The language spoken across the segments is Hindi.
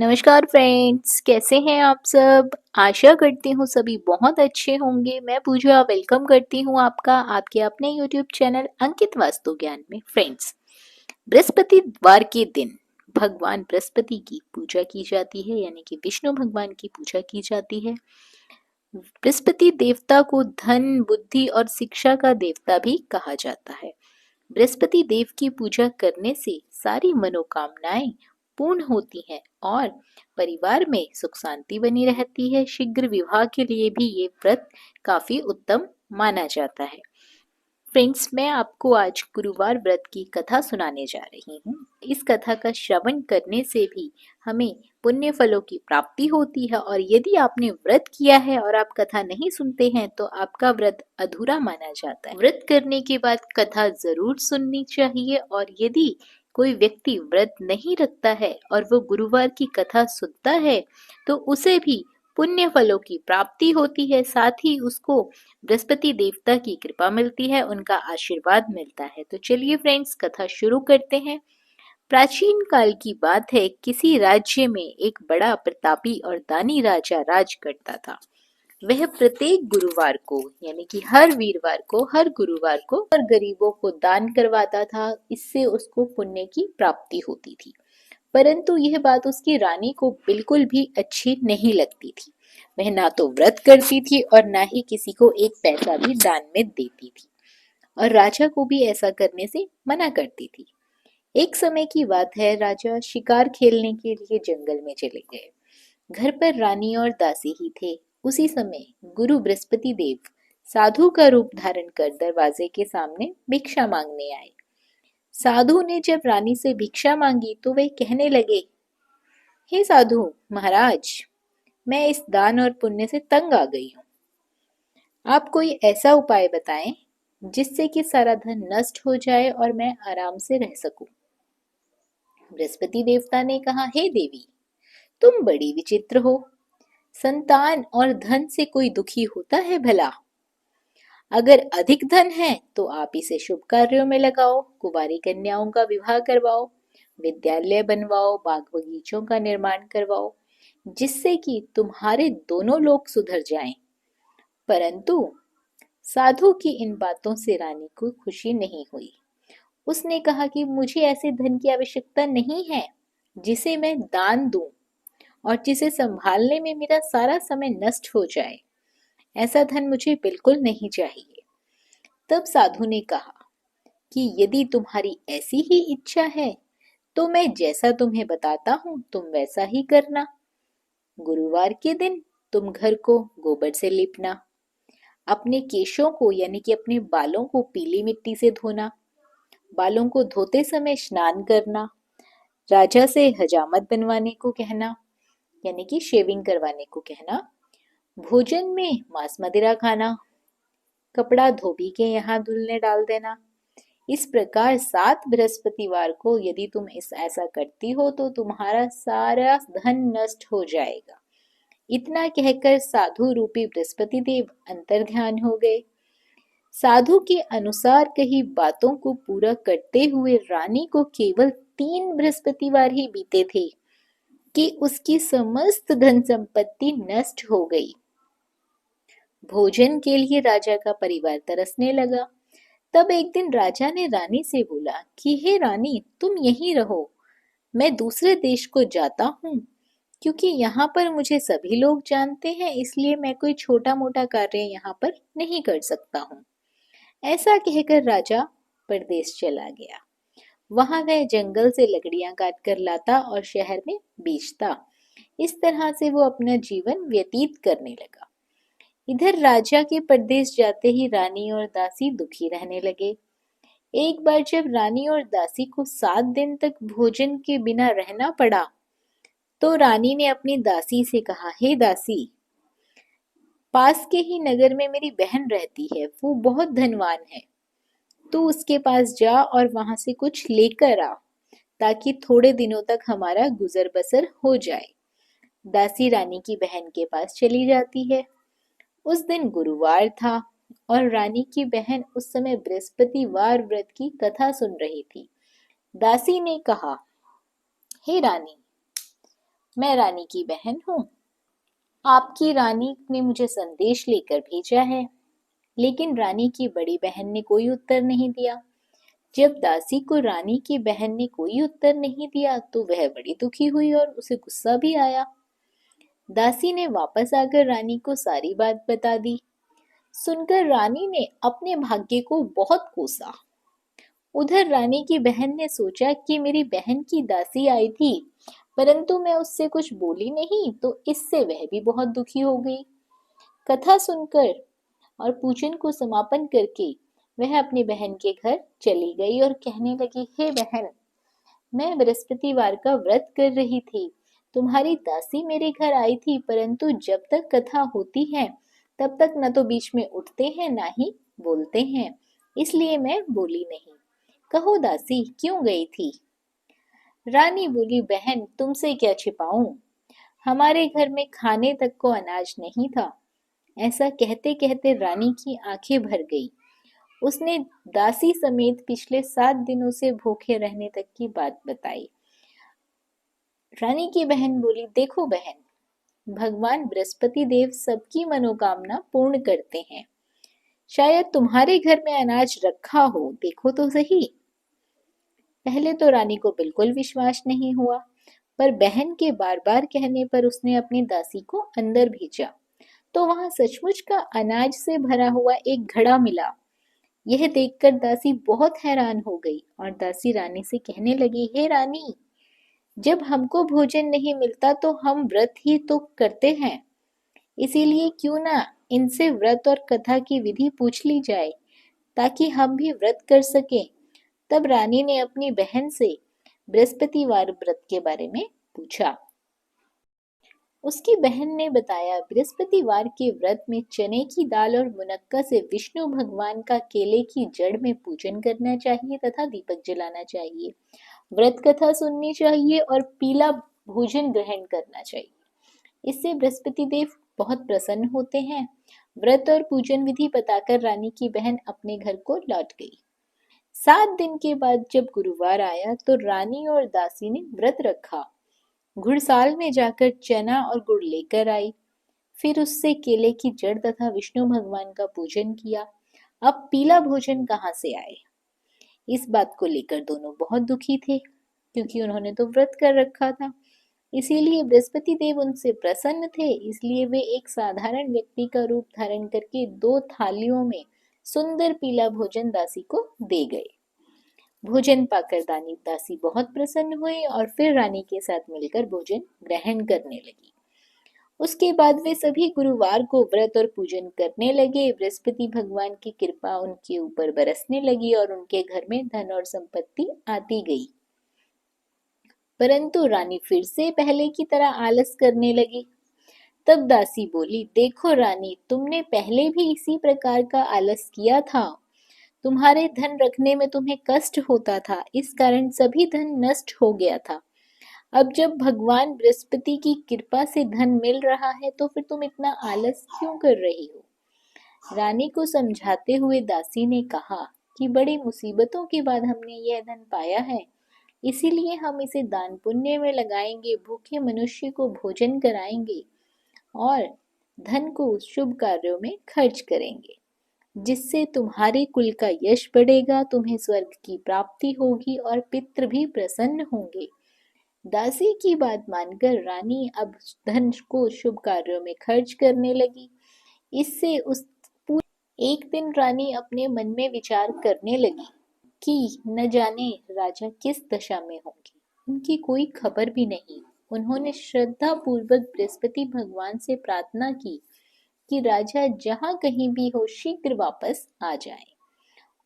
नमस्कार फ्रेंड्स, कैसे हैं आप सब। आशा करती हूँ सभी बहुत अच्छे होंगे। मैं पूजा वेलकम करती हूँ आपका आपके अपने यूट्यूब चैनल अंकित वास्तु ज्ञान में। फ्रेंड्स, बृहस्पतिवार के दिन भगवान बृहस्पति की पूजा की जाती है, यानी कि विष्णु भगवान की पूजा की जाती है। बृहस्पति देवता को धन, बुद्धि और शिक्षा का देवता भी कहा जाता है। बृहस्पति देव की पूजा करने से सारी मनोकामनाएं पूर्ण होती हैं और परिवार में सुख शांति बनी रहती है। शीघ्र विवाह के लिए भी ये व्रत काफी उत्तम माना जाता है। फ्रेंड्स, मैं आपको आज गुरुवार व्रत की कथा सुनाने जा रही हूँ। इस कथा का श्रवण करने से भी हमें पुण्य फलों की प्राप्ति होती है, और यदि आपने व्रत किया है और आप कथा नहीं सुनते हैं तो आपका व्रत अधूरा माना जाता है। व्रत करने के बाद कथा जरूर सुननी चाहिए, और यदि कोई व्यक्ति व्रत नहीं रखता है और वो गुरुवार की कथा सुनता है तो उसे भी पुण्य फलों की प्राप्ति होती है। साथ ही उसको बृहस्पति देवता की कृपा मिलती है, उनका आशीर्वाद मिलता है। तो चलिए फ्रेंड्स, कथा शुरू करते हैं। प्राचीन काल की बात है। किसी राज्य में एक बड़ा प्रतापी और दानी राजा राज करता था। वह प्रत्येक गुरुवार को, यानी कि हर वीरवार को, हर गुरुवार को और गरीबों को दान करवाता था। इससे उसको पुण्य की प्राप्ति होती थी। परंतु यह बात उसकी रानी को बिल्कुल भी अच्छी नहीं लगती थी। वह ना तो व्रत करती थी और ना ही किसी को एक पैसा भी दान में देती थी, और राजा को भी ऐसा करने से मना करती थी। एक समय की बात है, राजा शिकार खेलने के लिए जंगल में चले गए। घर पर रानी और दासी ही थे। उसी समय गुरु बृहस्पति देव साधु का रूप धारण कर दरवाजे के सामने भिक्षा मांगने आए। साधु ने जब रानी से भिक्षा मांगी तो वे कहने लगे, हे साधु महाराज, मैं इस दान और पुण्य से तंग आ गई हूँ। आप कोई ऐसा उपाय बताएं जिससे कि सारा धन नष्ट हो जाए और मैं आराम से रह सकूं। बृहस्पति देवता ने कहा, हे देवी, तुम बड़ी विचित्र हो। संतान और धन से कोई दुखी होता है भला? अगर अधिक धन है तो आप इसे शुभ कार्यों में लगाओ, कुंवारी कन्याओं का विवाह करवाओ, विद्यालय बनवाओ, बाग बगीचों का निर्माण करवाओ, जिससे कि तुम्हारे दोनों लोग सुधर जाएं। परंतु साधु की इन बातों से रानी को खुशी नहीं हुई। उसने कहा कि मुझे ऐसे धन की आवश्यकता नहीं है जिसे मैं दान दूं और जिसे संभालने में मेरा सारा समय नष्ट हो जाए। ऐसा धन मुझे बिल्कुल नहीं चाहिए। तब साधु ने कहा कि यदि तुम्हारी ऐसी ही इच्छा है तो मैं जैसा तुम्हें बताता हूँ तुम वैसा ही करना। गुरुवार के दिन तुम घर को गोबर से लीपना, अपने केशों को यानी कि अपने बालों को पीली मिट्टी से धोना, बालों को धोते समय स्नान करना, राजा से हजामत बनवाने को कहना, यानी कि शेविंग करवाने को कहना, भोजन में मांस मदिरा खाना, कपड़ा धोबी के यहाँ धुलने डाल देना। इस प्रकार 7 बृहस्पतिवार को यदि तुम ऐसा करती हो तो तुम्हारा सारा धन नष्ट हो जाएगा। इतना कहकर साधु रूपी बृहस्पति देव अंतर्ध्यान हो गए। साधु के अनुसार कही बातों को पूरा करते हुए रानी को केवल 3 बृहस्पतिवार ही बीते थे कि उसकी समस्त धन संपत्ति नष्ट हो गई। भोजन के लिए राजा का परिवार तरसने लगा। तब एक दिन राजा ने रानी से बोला कि हे रानी, तुम यहीं रहो, मैं दूसरे देश को जाता हूँ, क्योंकि यहाँ पर मुझे सभी लोग जानते हैं, इसलिए मैं कोई छोटा मोटा कार्य यहाँ पर नहीं कर सकता हूँ। ऐसा कहकर राजा परदेश चला गया। वहां वह जंगल से लकड़ियां काट कर लाता और शहर में बेचता। इस तरह से वो अपना जीवन व्यतीत करने लगा। इधर राजा के परदेश जाते ही रानी और दासी दुखी रहने लगे। एक बार जब रानी और दासी को 7 दिन तक भोजन के बिना रहना पड़ा तो रानी ने अपनी दासी से कहा, हे दासी, पास के ही नगर में मेरी बहन रहती है, वो बहुत धनवान है। तू उसके पास जा और वहां से कुछ लेकर आ, ताकि थोड़े दिनों तक हमारा गुजर बसर हो जाए। दासी रानी की बहन के पास चली जाती है। उस दिन गुरुवार था और रानी की बहन उस समय बृहस्पतिवार व्रत की कथा सुन रही थी। दासी ने कहा, हे रानी, मैं रानी की बहन हूँ। आपकी रानी ने मुझे संदेश लेकर भेजा है। लेकिन रानी की बड़ी बहन ने कोई उत्तर नहीं दिया। जब दासी को रानी की बहन ने कोई उत्तर नहीं दिया तो वह बड़ी दुखी हुई और उसे गुस्सा भी आया। दासी ने वापस आकर रानी को सारी बात बता दी। सुनकर रानी ने अपने भाग्य को बहुत कोसा। उधर रानी की बहन ने सोचा कि मेरी बहन की दासी आई थी, परंतु मैं उससे कुछ बोली नहीं तो इससे वह भी बहुत दुखी हो गई। कथा सुनकर और पूजन को समापन करके वह अपनी बहन के घर चली गई और कहने लगी, हे बहन, मैं बृहस्पतिवार का व्रत कर रही थी। तुम्हारी दासी मेरे घर आई थी, परंतु जब तक कथा होती है तब तक न तो बीच में उठते हैं ना ही बोलते हैं, इसलिए मैं बोली नहीं। कहो दासी, क्यों गई थी? रानी बोली, बहन, तुमसे क्या छिपाऊं? हमारे घर में खाने तक को अनाज नहीं था। ऐसा कहते कहते रानी की आंखें भर गई। उसने दासी समेत पिछले 7 दिनों से भूखे रहने तक की बात बताई। रानी की बहन बोली, देखो बहन, भगवान बृहस्पति देव सबकी मनोकामना पूर्ण करते हैं। शायद तुम्हारे घर में अनाज रखा हो, देखो तो सही। पहले तो रानी को बिल्कुल विश्वास नहीं हुआ, पर बहन के बार बार कहने पर उसने अपनी दासी को अंदर भेजा तो वहां सचमुच का अनाज से भरा हुआ एक घड़ा मिला। यह देखकर दासी बहुत हैरान हो गई और दासी रानी से कहने लगी, हे रानी, जब हमको भोजन नहीं मिलता तो हम व्रत ही तो करते हैं, इसीलिए क्यों ना इनसे व्रत और कथा की विधि पूछ ली जाए ताकि हम भी व्रत कर सकें। तब रानी ने अपनी बहन से बृहस्पतिवार व्रत के बारे में पूछा। उसकी बहन ने बताया, बृहस्पतिवार के व्रत में चने की दाल और मुनक्का से विष्णु भगवान का केले की जड़ में पूजन करना चाहिए तथा दीपक जलाना चाहिए। व्रत कथा सुननी चाहिए और पीला भोजन ग्रहण करना चाहिए। इससे बृहस्पति देव बहुत प्रसन्न होते हैं। व्रत और पूजन विधि बताकर रानी की बहन अपने घर को लौट गई। 7 दिन के बाद जब गुरुवार आया तो रानी और दासी ने व्रत रखा। घुड़साल में जाकर चना और गुड़ लेकर आई। फिर उससे केले की जड़ तथा विष्णु भगवान का पूजन किया। अब पीला भोजन कहाँ से आए? इस बात को लेकर दोनों बहुत दुखी थे, क्योंकि उन्होंने तो व्रत कर रखा था। इसीलिए बृहस्पति देव उनसे प्रसन्न थे, इसलिए वे एक साधारण व्यक्ति का रूप धारण करके 2 थालियों में सुंदर पीला भोजन दासी को दे गए। भोजन पाकर दासी बहुत प्रसन्न हुई और फिर रानी के साथ मिलकर भोजन ग्रहण करने लगी। उसके बाद वे सभी गुरुवार को व्रत और पूजन करने लगे। बृहस्पति भगवान की कृपा उनके ऊपर बरसने लगी और उनके घर में धन और संपत्ति आती गई। परंतु रानी फिर से पहले की तरह आलस करने लगी। तब दासी बोली, देखो रानी, तुमने पहले भी इसी प्रकार का आलस किया था। तुम्हारे धन रखने में तुम्हें कष्ट होता था, इस कारण सभी धन नष्ट हो गया था। अब जब भगवान बृहस्पति की कृपा से धन मिल रहा है तो फिर तुम इतना आलस क्यों कर रही हो? रानी को समझाते हुए दासी ने कहा कि बड़ी मुसीबतों के बाद हमने यह धन पाया है, इसीलिए हम इसे दान पुण्य में लगाएंगे, भूखे मनुष्य को भोजन कराएंगे और धन को शुभ कार्यों में खर्च करेंगे, जिससे तुम्हारे कुल का यश बढ़ेगा, तुम्हें स्वर्ग की प्राप्ति होगी और पितृ भी प्रसन्न होंगे। दासी की बात मानकर रानी अब धन को शुभ कार्यों में खर्च करने लगी। इससे उस एक दिन रानी अपने मन में विचार करने लगी कि न जाने राजा किस दशा में होंगे, उनकी कोई खबर भी नहीं। उन्होंने श्रद्धा पूर्वक बृहस्पति भगवान से प्रार्थना की कि राजा जहां कहीं भी हो शीघ्र वापस आ जाए।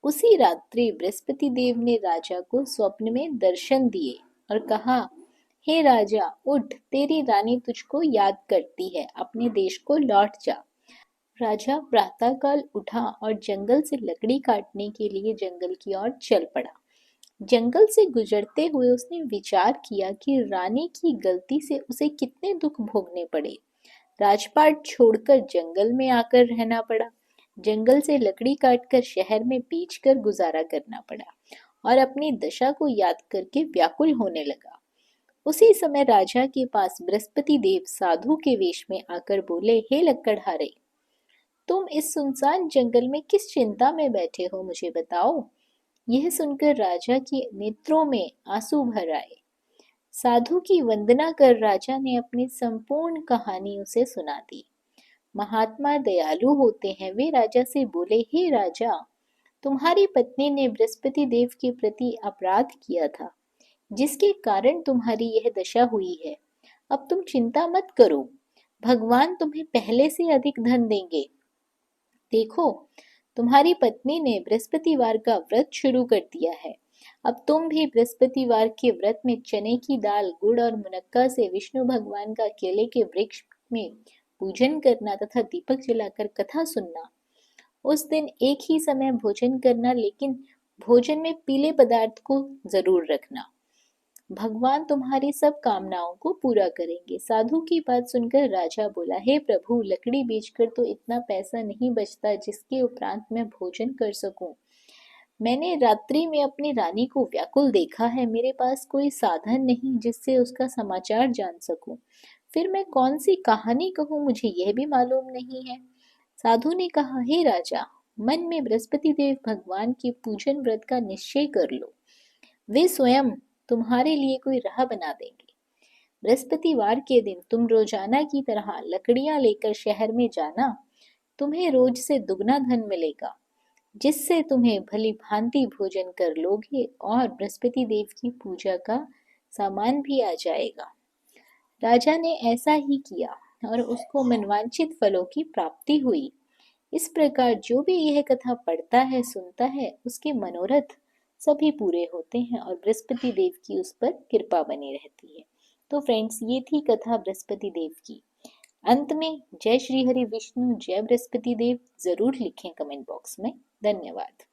उसी रात्रि बृहस्पति देव ने राजा को स्वप्न में दर्शन दिए और कहा, हे राजा, उठ, तेरी रानी तुझको याद करती है, अपने देश को लौट जा। राजा प्रातःकाल उठा और जंगल से लकड़ी काटने के लिए जंगल की ओर चल पड़ा। जंगल से गुजरते हुए उसने विचार किया कि रानी की गलती से उसे कितने दुख भोगने पड़े। राजपाट छोड़कर जंगल में आकर रहना पड़ा। जंगल से लकड़ी काटकर शहर में बेचकर गुजारा करना पड़ा और अपनी दशा को याद करके व्याकुल होने लगा। उसी समय राजा के पास बृहस्पति देव साधु के वेश में आकर बोले, हे लक्कड़हारे, तुम इस सुनसान जंगल में किस चिंता में बैठे हो, मुझे बताओ। यह सुनकर राजा के नेत्रों में आंसू भर आए। साधु की वंदना कर राजा ने अपनी संपूर्ण कहानी उसे सुना दी। महात्मा दयालु होते हैं। वे राजा से बोले, हे राजा, तुम्हारी पत्नी ने बृहस्पति देव के प्रति अपराध किया था, जिसके कारण तुम्हारी यह दशा हुई है। अब तुम चिंता मत करो, भगवान तुम्हें पहले से अधिक धन देंगे। देखो, तुम्हारी पत्नी ने बृहस्पतिवार का व्रत शुरू कर दिया है। अब तुम भी बृहस्पतिवार के व्रत में चने की दाल, गुड़ और मुनक्का से विष्णु भगवान का केले के वृक्ष में पूजन करना तथा दीपक जलाकर कथा सुनना। उस दिन एक ही समय भोजन करना, लेकिन भोजन में पीले पदार्थ को जरूर रखना। भगवान तुम्हारी सब कामनाओं को पूरा करेंगे। साधु की बात सुनकर राजा बोला, हे प्रभु, लकड़ी बेचकर तो इतना पैसा नहीं बचता जिसके उपरांत मैं भोजन कर सकूं। मैंने रात्रि में अपनी रानी को व्याकुल देखा है। मेरे पास कोई साधन नहीं जिससे उसका समाचार जान सकूं। फिर मैं कौन सी कहानी कहूं, मुझे यह भी मालूम नहीं है। साधु ने कहा, हे राजा, मन में बृहस्पति देव भगवान के पूजन व्रत का निश्चय कर लो। वे स्वयं तुम्हारे लिए कोई राह बना देंगे। बृहस्पतिवार के दिन तुम रोजाना की तरह लकड़ियां लेकर शहर में जाना। तुम्हें रोज से दुगना धन मिलेगा, जिससे तुम्हें भली भांति भोजन कर लोगे और बृहस्पति देव की पूजा का सामान भी आ जाएगा। राजा ने ऐसा ही किया और उसको मनवांछित फलों की प्राप्ति हुई। इस प्रकार जो भी यह कथा पढ़ता है, सुनता है, उसके मनोरथ सभी पूरे होते हैं और बृहस्पति देव की उस पर कृपा बनी रहती है। तो फ्रेंड्स, ये थी कथा बृहस्पति देव की। अंत में जय श्री हरि विष्णु, जय बृहस्पति देव जरूर लिखें कमेंट बॉक्स में। धन्यवाद।